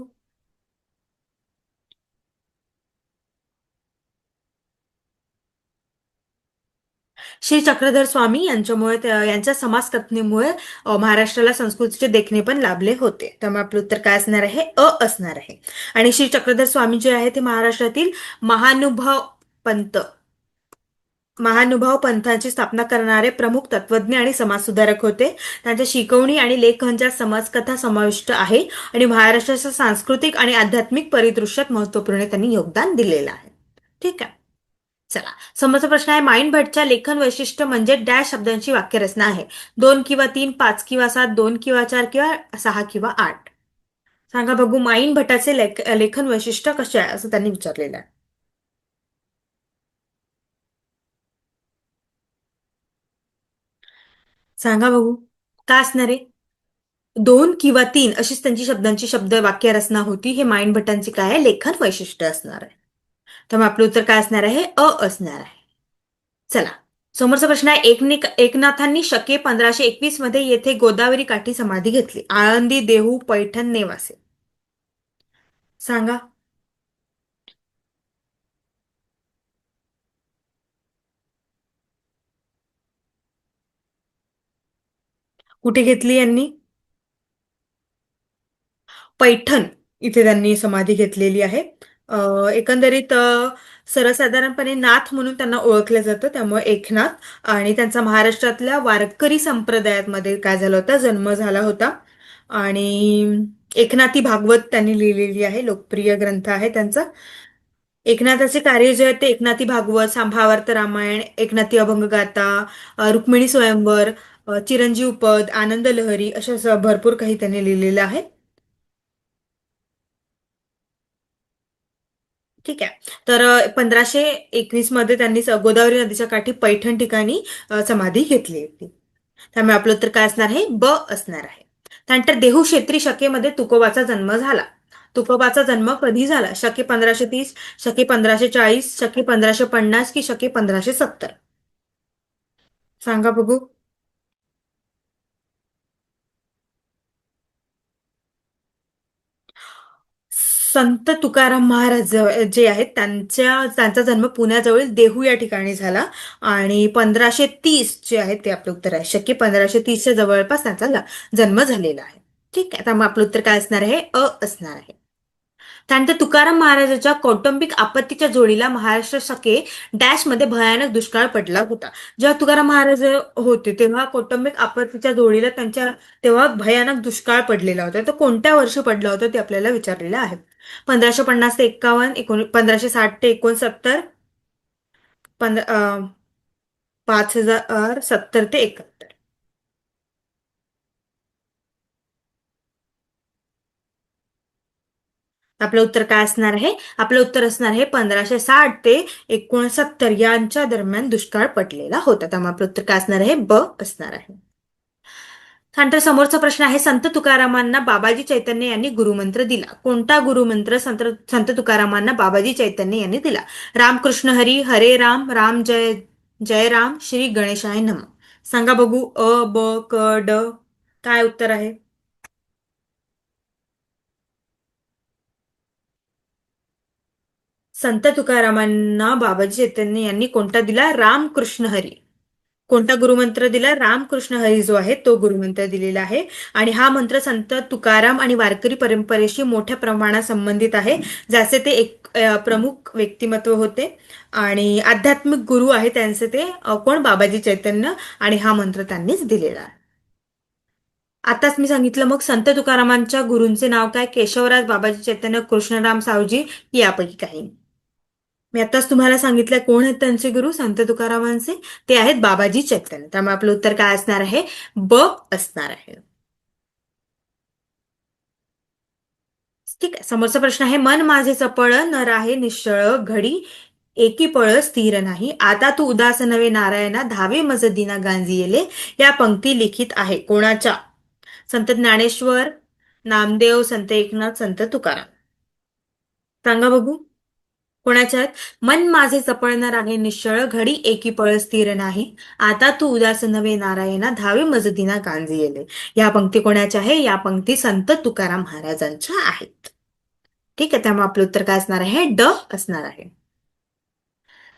श्री चक्रधर स्वामी यांच्यामुळे यांच्या समाज कथनेमुळे महाराष्ट्राला संस्कृतीचे देखणे पण लाभले होते. त्यामुळे आपलं उत्तर काय असणार आहे? अ असणार आहे. आणि श्री चक्रधर स्वामी जे आहे ते महाराष्ट्रातील महानुभव पंत महानुभाव पंथाची स्थापना करणारे प्रमुख तत्वज्ञ आणि समाजसुधारक होते. त्यांच्या शिकवणी आणि लेखांच्या समाजकथा समाविष्ट आहे आणि महाराष्ट्राच्या सांस्कृतिक आणि आध्यात्मिक परिदृश्यात महत्वपूर्ण त्यांनी योगदान दिलेलं आहे. ठीक आहे. चला, समोरचा प्रश्न आहे, माईन भटच्या लेखन वैशिष्ट्य म्हणजे डॅश शब्दांची वाक्यरचना आहे. 2 किंवा 3, 5 किंवा 7, 2 किंवा 4 किंवा 6 किंवा 8. सांगा बघू, माईन भटाचे लेखन वैशिष्ट्य कसे आहे असं त्यांनी विचारलेलं आहे. सांगा बघू, काय असणार आहे? 2 किंवा 3 अशीच त्यांची शब्दांची शब्द वाक्य रचना होती. हे माईन भटांचे काय आहे? लेखन वैशिष्ट्य असणार आहे. त्यामुळे आपलं उत्तर काय असणार आहे? अ असणार आहे. चला, समोरचा प्रश्न आहे, एकनाथांनी शके 1521 मध्ये येथे गोदावरी काठी समाधी घेतली. आळंदी, देहू, पैठण, नेवासे. सांगा. कुठे घेतली यांनी? पैठण इथे त्यांनी समाधी घेतलेली आहे. एकंदरीत सर्वसाधारणपणे नाथ म्हणून त्यांना ओळखलं जातं, त्यामुळे एकनाथ. आणि त्यांचा महाराष्ट्रातल्या वारकरी संप्रदायामध्ये काय झालं होतं, जन्म झाला होता. आणि एकनाथी भागवत त्यांनी लिहिलेली आहे, लोकप्रिय ग्रंथ आहे त्यांचा. एकनाथाचे कार्य जे आहे ते एकनाथी भागवत, भावार्थ रामायण, एकनाथी अभंगगाथा, रुक्मिणी स्वयंवर, चिरंजीव पद, आनंद लहरी, अशा भरपूर काही त्यांनी लिहिलेलं आहे. ठीक आहे. तर 1521 मध्ये त्यांनी गोदावरी नदीच्या काठी पैठण ठिकाणी समाधी घेतली होती. त्यामुळे आपलं उत्तर काय असणार आहे? ब असणार आहे. त्यानंतर देहू क्षेत्री शकेमध्ये तुकोबाचा जन्म झाला. तुकोबाचा जन्म कधी झाला? शके 1530, शके 1540, शके 1550 की शके 1570. सांगा बघू. संत तुकाराम महाराज जे आहेत त्यांचा जन्म पुण्याजवळील देहू या ठिकाणी झाला. आणि 1530 जे आहे ते आपलं उत्तर आहे. शके 1530च्या जवळपास त्यांचा जन्म झालेला आहे. ठीक आहे. त्यामुळे आपलं उत्तर काय असणार आहे? अ असणार आहे. त्यानंतर तुकाराम महाराजांच्या कौटुंबिक आपत्तीच्या जोडीला महाराष्ट्र शके डॅश मध्ये भयानक दुष्काळ पडला होता. जेव्हा तुकाराम महाराज होते तेव्हा कौटुंबिक आपत्तीच्या जोडीला त्यांच्या तेव्हा भयानक दुष्काळ पडलेला होता. तर कोणत्या वर्षी पडला होता ते आपल्याला विचारलेलं आहे. 1550 ते 51, 1560 ते 69, 5070 ते 71. आपलं उत्तर काय असणार आहे? आपलं उत्तर असणार आहे 1560 ते 69 यांच्या दरम्यान दुष्काळ पडलेला होता. त्यामुळे आपलं उत्तर काय असणार आहे? ब असणार आहे. त्यानंतर समोरचा प्रश्न आहे, संत तुकारामांना बाबाजी चैतन्य यांनी गुरुमंत्र दिला. कोणता गुरुमंत्र संत संत तुकारामांना बाबाजी चैतन्य यांनी दिला? रामकृष्ण हरी, हरे राम, राम जय जय राम, श्री गणेशाय नमः. सांगा बघू, अ, ब, क, ड. काय उत्तर आहे? संत तुकारामांना बाबाजी चैतन्य यांनी कोणता दिला? रामकृष्ण हरी. कोणता गुरुमंत्र दिला? रामकृष्ण हरी जो आहे तो गुरुमंत्र दिलेला आहे. आणि हा मंत्र संत तुकाराम आणि वारकरी परंपरेशी मोठ्या प्रमाणात संबंधित आहे. ज्याचे ते एक प्रमुख व्यक्तिमत्व होते आणि आध्यात्मिक गुरु आहे त्यांचे ते कोण? बाबाजी चैतन्य. आणि हा मंत्र त्यांनीच दिलेला आहे. आताच मी सांगितलं, मग संत तुकारामांच्या गुरूंचे नाव काय? केशवराज, बाबाजी चैतन्य, कृष्णराम सावजी, यापैकी काही. मी आताच तुम्हाला सांगितलं कोण आहेत त्यांचे गुरु संत तुकारामांचे. ते आहेत बाबाजी चैतन्य. त्यामुळे आपलं उत्तर काय असणार आहे? ब असणार आहे. ठीक आहे. समोरचा प्रश्न आहे, मन माझे चपळ न राहे निश्चळ घडी एकी पळ स्थिर नाही. आता तू उदास नवे नारायणा धावे मज दिना गांजी येले. या पंक्ती लिखित आहे कोणाच्या? संत ज्ञानेश्वर, नामदेव, संत एकनाथ, संत तुकाराम. सांगा बघू. कोणाच्या आहेत? मन माझे चपळणार आहे निश्चळ घडी एकी पळ स्थिर नाही. आता तू उदास नवे नारायणा धावे मजदीना गांजी येले. या पंक्ती कोणाच्या आहे? या पंक्ती संत तुकाराम महाराजांच्या आहेत. ठीक आहे. त्यामुळे आपलं उत्तर काय असणार आहे? ड असणार आहे.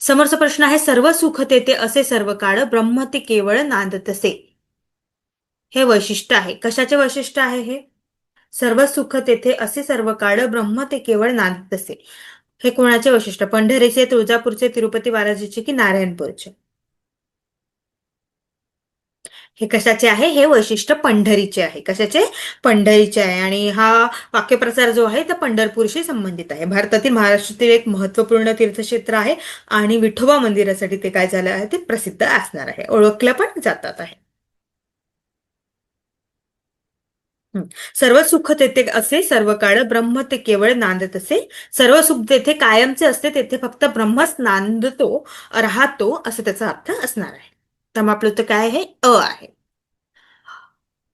समोरचा प्रश्न आहे, सर्व सुख तेथे असे सर्व काळ ब्रह्म ते केवळ नांदतसे. हे वैशिष्ट्य आहे. कशाचे वैशिष्ट्य आहे हे? सर्व सुख तेथे असे सर्व काळ ब्रह्म ते केवळ नांदतसे. हे कोणाचे वैशिष्ट्य? पंढरीचे, तुळजापूरचे, तिरुपती बालाजीचे की नारायणपूरचे? हे कशाचे आहे? हे वैशिष्ट्य पंढरीचे आहे. कशाचे? पंढरीचे आहे. आणि हा वाक्यप्रचार जो आहे तो पंढरपूरशी संबंधित आहे. भारतातील महाराष्ट्रातील एक महत्वपूर्ण तीर्थक्षेत्र आहे आणि विठोबा मंदिरासाठी ते काय झालं आहे? ते प्रसिद्ध असणार आहे, ओळखलं पण जातात आहे. हं. सर्व सुख तेथे असे सर्व काळ ब्रह्म ते केवळ नांदत असे. सर्व सुख जेथे कायमचे असते तेथे फक्त ब्रह्मच नांदतो, राहतो, असं त्याचा अर्थ असणार आहे. तर मग आपलं उत्तर काय आहे? अ आहे.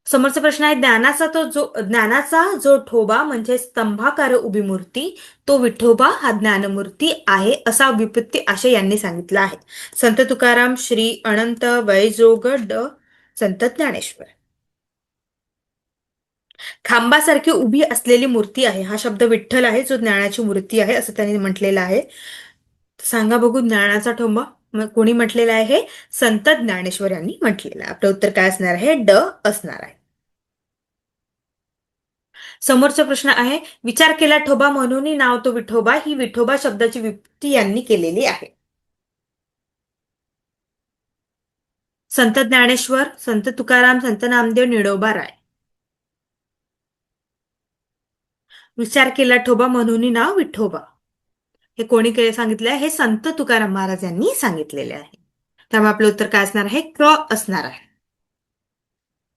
समोरचा प्रश्न आहे, ज्ञानाचा जो ठोबा म्हणजे स्तंभाकार उभी मूर्ती, तो विठोबा हा ज्ञानमूर्ती आहे, असा व्युत्पत्ती आशय यांनी सांगितला आहे. संत तुकाराम, श्री अनंत वैजोगड, संत ज्ञानेश्वर. खांबासारखी उभी असलेली मूर्ती आहे, हा शब्द विठ्ठल आहे, जो ज्ञानाची मूर्ती आहे असं त्यांनी म्हटलेलं आहे. सांगा बघू, ज्ञानाचा ठोंबा मग कोणी म्हटलेला आहे? हे संत ज्ञानेश्वर यांनी म्हटलेलं आहे. आपलं उत्तर काय असणार आहे? ड असणार आहे. समोरचा प्रश्न आहे, विचार केला ठोबा म्हणून नाव तो विठोबा, ही विठोबा शब्दाची व्युत्पत्ती यांनी केलेली आहे. संत ज्ञानेश्वर, संत तुकाराम, संत नामदेव, निळोबा राय. विचार केला ठोबा म्हणून नाव विठोबा, हे कोणी सांगितले आहे? हे संत तुकाराम महाराज यांनी सांगितलेले आहे. त्यामुळे आपलं उत्तर काय असणार आहे? क असणार आहे.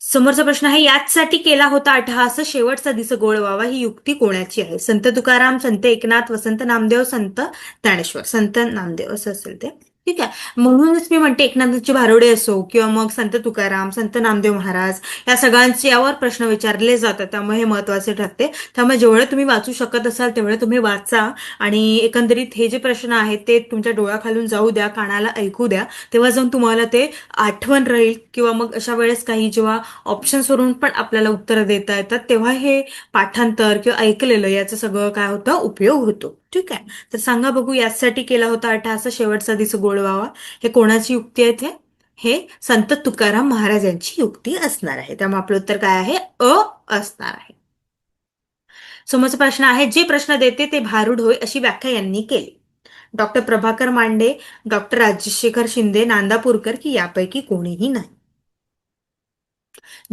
समोरचा प्रश्न आहे, याचसाठी केला होता अट्टहास, शेवटचा दिस गोळ व्हावा, ही युक्ती कोणाची आहे? संत तुकाराम, संत एकनाथ, वसंत नामदेव, संत ज्ञानेश्वर. संत नामदेव असं असेल ते. ठीक आहे. म्हणूनच मी म्हणते, एकनाथांची भारुडे असो किंवा मग संत तुकाराम, संत नामदेव महाराज, या सगळ्यांचे यावर प्रश्न विचारले जातात, त्यामुळे हे महत्वाचे ठरते. त्यामुळे जेवढे तुम्ही वाचू शकत असाल तेवढे तुम्ही वाचा. आणि एकंदरीत हे जे प्रश्न आहेत ते तुमच्या डोळ्याखालून जाऊ द्या, कानाला ऐकू द्या, तेव्हा जाऊन तुम्हाला ते आठवण राहील. किंवा मग अशा वेळेस काही जेव्हा ऑप्शन्सवरून पण आपल्याला उत्तरं देता येतात, तेव्हा हे पाठांतर किंवा ऐकलेलं याचं सगळं काय होतं? उपयोग होतो. ठीक आहे. तर सांगा बघू, यासाठी केला होता अट्टहास, शेवटचा दिस गोड व्हावा, हे कोणाची युक्ती आहे? हे संत तुकाराम महाराज यांची युक्ती असणार आहे. त्यामुळे आपलं उत्तर काय आहे? अ असणार आहे. समोरचा प्रश्न आहे, जे प्रश्न देते ते भारूड होय, अशी व्याख्या यांनी केली. डॉक्टर प्रभाकर मांडे, डॉक्टर राजशेखर शिंदे, नांदापूरकर, की यापैकी कोणीही नाही.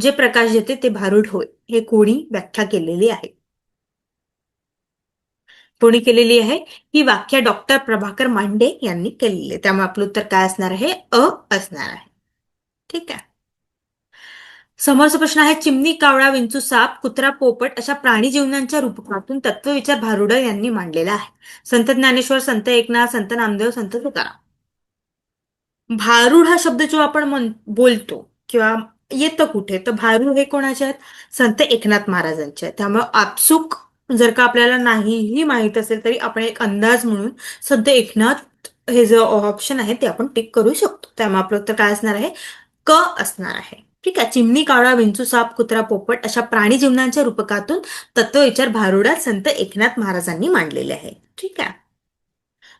जे प्रकाश देते ते भारूड होय, हे कोणी व्याख्या केलेली आहे? कोणी केलेली आहे ही व्याख्या? डॉक्टर प्रभाकर मांडे यांनी केलेली आहे. त्यामुळे आपलं उत्तर काय असणार आहे? अ असणार आहे. ठीक आहे. समोरचा प्रश्न आहे, चिमणी, कावळा, विंचू, साप, कुत्रा, पोपट अशा प्राणी जीवनांच्या रूपातून तत्वविचार भारुड यांनी मांडलेला आहे. संत ज्ञानेश्वर, संत एकनाथ, संत नामदेव, संत तुकाराम. भारूड हा शब्द जो आपण बोलतो किंवा येतं कुठे, तर भारूड हे कोणाचे आहेत? संत एकनाथ महाराजांचे आहेत. त्यामुळे आपसुक जर का आपल्याला नाहीही माहित असेल तरी आपण एक अंदाज म्हणून संत एकनाथ हे जे ऑप्शन आहे ते आपण टिक करू शकतो. त्यामुळे आपलं उत्तर काय असणार आहे? क असणार आहे. ठीक आहे. चिमणी, कावळा, विंचू, साप, कुत्रा, पोपट अशा प्राणी जीवनांच्या रूपकातून तत्वविचार भारुडात संत एकनाथ महाराजांनी मांडलेले आहे. ठीक आहे.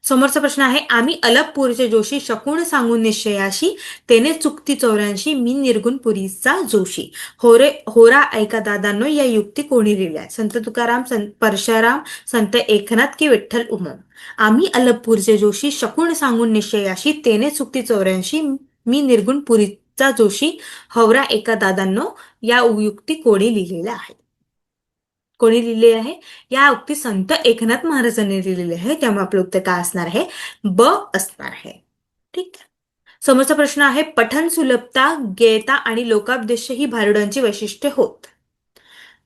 समोरचा प्रश्न आहे, आम्ही अलगपूरचे जोशी, शकून सांगून निश्चयाशी, तेने चुकती 84, मी निर्गुण पुरीचा जोशी. होरा ऐका दादांनो, या युक्ती कोणी लिहिल्या? संत तुकाराम, संत परशुराम, संत एकनाथ, की विठ्ठल उमम. आम्ही अलगपूरचे जोशी, शकून सांगून निश्चयाशी, तेने चुकती 84, मी निर्गुण पुरीचा जोशी, होरा ऐका दादांनो, या युक्ती कोणी लिहिलेल्या आहेत? कोणी लिहिले आहे? या उक्ती संत एकनाथ महाराजांनी लिहिलेली आहे. त्यामुळे आपलं उत्तर काय असणार आहे? ब असणार आहे. ठीक आहे. समोरचा प्रश्न आहे, पठण सुलभता, गेयता आणि लोकापदेश ही भारुडांची वैशिष्ट्ये होत.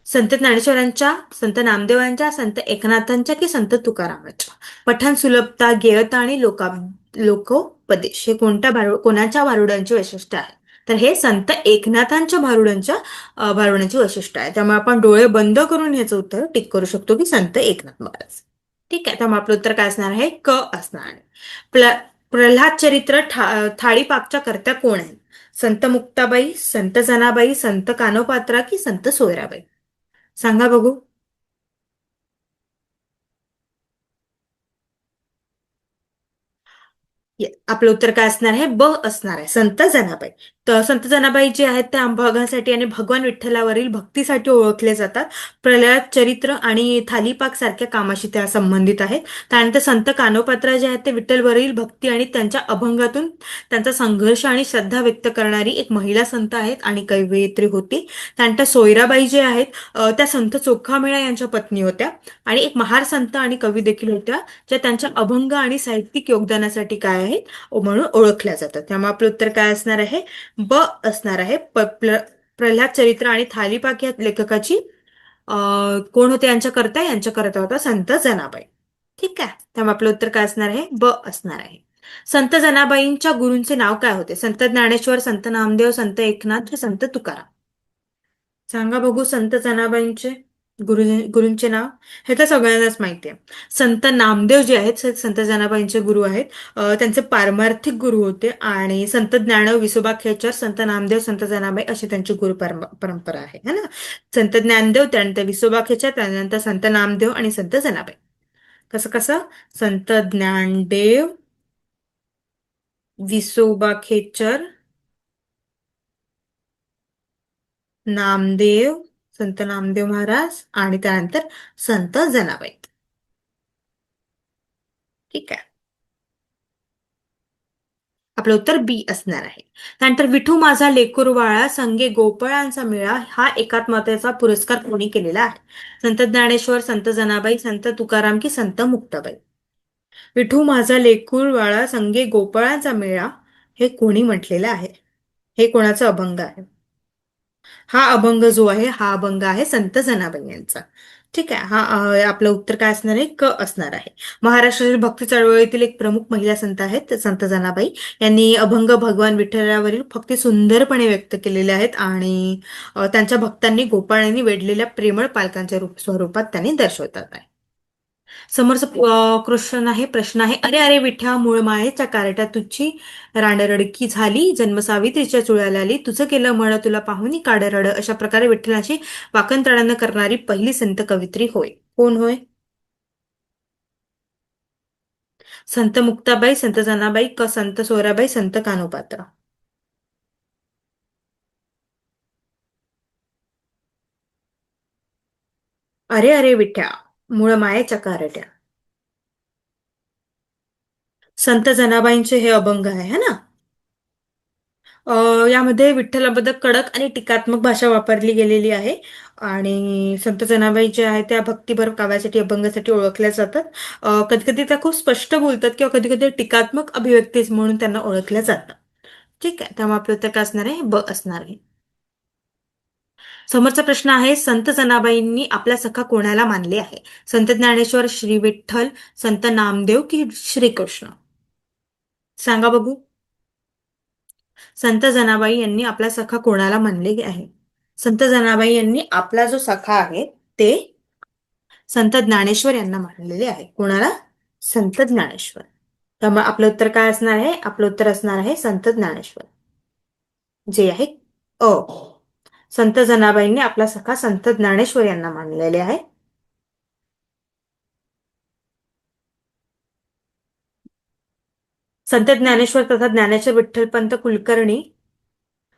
संत ज्ञानेश्वरांच्या, संत नामदेवांच्या, संत एकनाथांच्या, की संत तुकारामांच्या? पठण सुलभता, गेयता आणि लोकोपदेश हे कोणाच्या भारुडांची वैशिष्ट्य आहे? तर हे संत एकनाथांच्या भारुडांची वैशिष्ट्य आहे. त्यामुळे आपण डोळे बंद करून ह्याचं उत्तर टिक करू शकतो की संत एकनाथ महाराज. ठीक आहे. त्यामुळे आपलं उत्तर काय असणार आहे? क असणार आहे. प्रल्हाद चरित्र थाळीपाकच्या कर्त्या कोण आहेत? संत मुक्ताबाई, संत जनाबाई, संत कानोपात्रा, की संत सोयराबाई? सांगा बघू. आपलं उत्तर काय असणार आहे? ब असणार आहे, संत जनाबाई. तर संत जनाबाई जे आहेत त्या अंबागासाठी आणि भगवान विठ्ठलावरील भक्तीसाठी ओळखले जातात. प्रल्हाद चरित्र आणि थालीपाक सारख्या कामाशी त्या संबंधित आहेत. त्यानंतर संत कानोपात्रा जे आहेत ते विठ्ठलवरील भक्ती आणि त्यांच्या अभंगातून त्यांचा संघर्ष आणि श्रद्धा व्यक्त करणारी एक महिला संत आहेत आणि कवयित्री होती. त्यानंतर सोयराबाई जे आहेत त्या संत चोखामेळा यांच्या पत्नी होत्या आणि एक महार संत आणि कवी देखील होत्या, ज्या त्यांच्या अभंग आणि साहित्यिक योगदानासाठी काय आहेत म्हणून ओळखल्या जातात. त्यामुळे आपलं उत्तर काय असणार आहे? ब असणार आहे. प्रल्हाद चरित्र आणि थालीपाक या लेखकाची कोण होते यांच्याकरता? यांच्याकरता होता संत जनाबाई. ठीक आहे, त्यामुळे आपलं उत्तर काय असणार आहे? ब असणार आहे. संत जनाबाईंच्या गुरूंचे नाव काय होते? संत ज्ञानेश्वर, संत नामदेव, संत एकनाथ की संत तुकाराम? सांगा बघू संत जनाबाईंचे गुरु गुरूंचे नाव. हे तर सगळ्यांनाच माहिती आहे. संत नामदेव जे आहेत संत जनाबाईंचे गुरु आहेत. त्यांचे पारमार्थिक गुरु होते आणि संत ज्ञानदेव विसोबा खेचर, संत नामदेव, संत जनाबाई अशी त्यांची गुरु परंपरा आहे है ना. संत ज्ञानदेव, त्यानंतर विसोबा खेचर, त्यानंतर संत नामदेव आणि संत जनाबाई. कसं कसं? संत ज्ञानदेव, विसोबा खेचर, नामदेव, संत नामदेव महाराज आणि त्यानंतर संत जनाबाई. ठीक आहे, आपलं उत्तर बी असणार आहे. त्यानंतर विठू माझा लेकुरवाळा संगे गोपाळांचा मेळा हा एकात्मतेचा पुरस्कार कोणी केलेला आहे? संत ज्ञानेश्वर, संत जनाबाई, संत तुकाराम की संत मुक्ताबाई? विठू माझा लेकुरवाळा संगे गोपाळांचा मेळा हे कोणी म्हटलेलं आहे? हे कोणाचा अभंग आहे? हा अभंग जो आहे हा अभंग आहे संत जनाबाई यांचा. ठीक आहे, हा आपलं उत्तर काय असणार आहे? क असणार आहे. महाराष्ट्रातील भक्ती चळवळीतील एक प्रमुख महिला संत आहेत संत जनाबाई. यांनी अभंग भगवान विठ्ठलावरील भक्ती सुंदरपणे व्यक्त केलेले आहेत आणि त्यांच्या भक्तांनी गोपाळांनी वेढलेल्या प्रेमळ पालकांच्या स्वरूपात त्यांनी दर्शवतात आहे. समोरचा क्वेश्चन आहे, प्रश्न आहे. अरे अरे विठ्या मूळ मायेच्या कारट्या तुझी रांडरडकी झाली, जन्म सावित्रीच्या चुळ्याला आली, तुझं केलं म्हण तुला पाहुनी काडरड. अशा प्रकारे विठ्ठलाची वाकणताडण करणारी पहिली संत कवित्री होय. कोण होय? संत मुक्ताबाई, संत जनाबाई क संत सोयराबाई, संत कानोपात्रा? अरे अरे विठ्या मूळ मायेच्या कारट्या. संत जनाबाईंचे हे अभंग आहे है ना. यामध्ये विठ्ठलाबद्दल कडक आणि टीकात्मक भाषा वापरली गेलेली आहे आणि संत जनाबाई जे आहे त्या भक्तिभर काव्यासाठी अभंगासाठी ओळखल्या जातात. कधी कधी त्या खूप स्पष्ट बोलतात किंवा कधी कधी टीकात्मक अभिव्यक्ती म्हणून त्यांना ओळखल्या जातात. ठीक आहे, त्यामुळे आपलं उत्तर काय असणार आहे? ब असणार आहे. समोरचा प्रश्न आहे, संत जनाबाईंनी आपला सखा कोणाला मानले आहे? संत ज्ञानेश्वर, श्री विठ्ठल, संत नामदेव की श्रीकृष्ण? सांगा बघू. संत जनाबाई यांनी आपला सखा कोणाला मानले आहे? संत जनाबाई यांनी आपला जो सखा आहे ते संत ज्ञानेश्वर यांना मानलेले आहे. कोणाला? संत ज्ञानेश्वर. त्यामुळे आपलं उत्तर काय असणार आहे? आपलं उत्तर असणार आहे संत ज्ञानेश्वर, जे आहे अ. संत जनाबाईंनी आपला सखा संत ज्ञानेश्वर यांना मानलेले आहे. संत ज्ञानेश्वर तथा ज्ञानेश्वर विठ्ठलपंत कुलकर्णी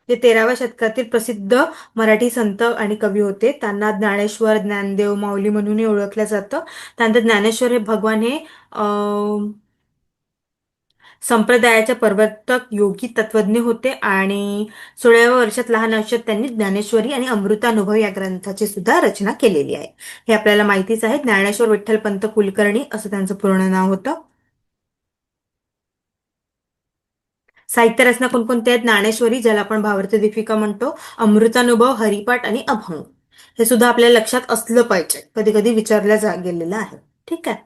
जे 13व्या शतकातील प्रसिद्ध मराठी संत आणि कवी होते. त्यांना ज्ञानेश्वर, ज्ञानदेव, माऊली म्हणूनही ओळखलं जातं. त्यानंतर ज्ञानेश्वर हे भगवान हे संप्रदायाचे प्रवर्तक, योगी, तत्वज्ञ होते आणि 16व्या वर्षात लहान आयुष्यात त्यांनी ज्ञानेश्वरी आणि अमृतानुभव या ग्रंथाची सुद्धा रचना केलेली आहे. हे आपल्याला माहितीच आहे. ज्ञानेश्वर विठ्ठलपंत कुलकर्णी असं त्यांचं पूर्ण नाव होतं. साहित्य रचना कोणकोणत्या आहेत? ज्ञानेश्वरी, ज्याला आपण भावार्थ दीपिका म्हणतो, अमृतानुभव, हरिपाठ आणि अभंग. हे सुद्धा आपल्या लक्षात असलं पाहिजे, कधी कधी विचारल्या गेलेलं आहे. ठीक आहे,